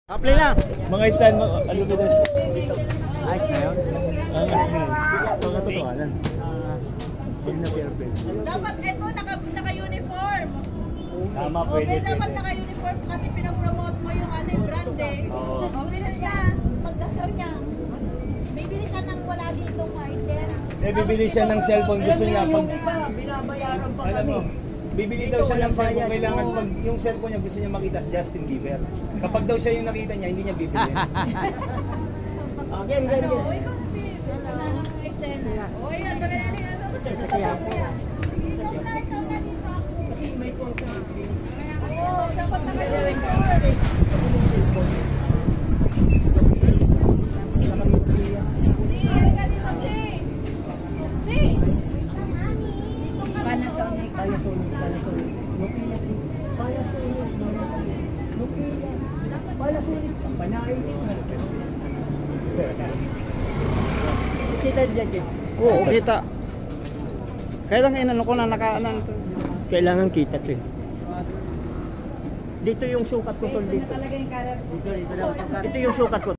Apply na. Mga stand mo, ano ba dito? Ayos na yun. Ang asli. Ito katotohanan. Sino na perfect? Dapat ito naka-uniform. Tama, Okay, pwede. dapat naka-uniform kasi pinapromote mo yung ating brand eh. Oo. Bilis niya. Pagkasal niya. Bibili siya ng wala ditong items. Bibili siya ng cellphone, gusto niya pag... Binabayaran pa Alam kami. mo, bibili daw siya ng cellphone, kailangan pag yung cellphone niya gusto niya makita si Justin Bieber. Kapag daw siya yung nakita niya, hindi niya bibili. Okay, Ano? Uy, eksena. Uy, ano na yan? Ikaw na dito. Kasi may contract. Oo, dapat naka-uniform. Panasonic. Panasonic. Nokia. Panasonic. Nokia. Panasonic. Panahin. Kita dyan. Oo, kita. Kailangan inano ko na nakaanan to. Kailangan kita to eh. Dito yung sukat ko tol Ito na dito. talaga yung color. Ito yung sukat ko.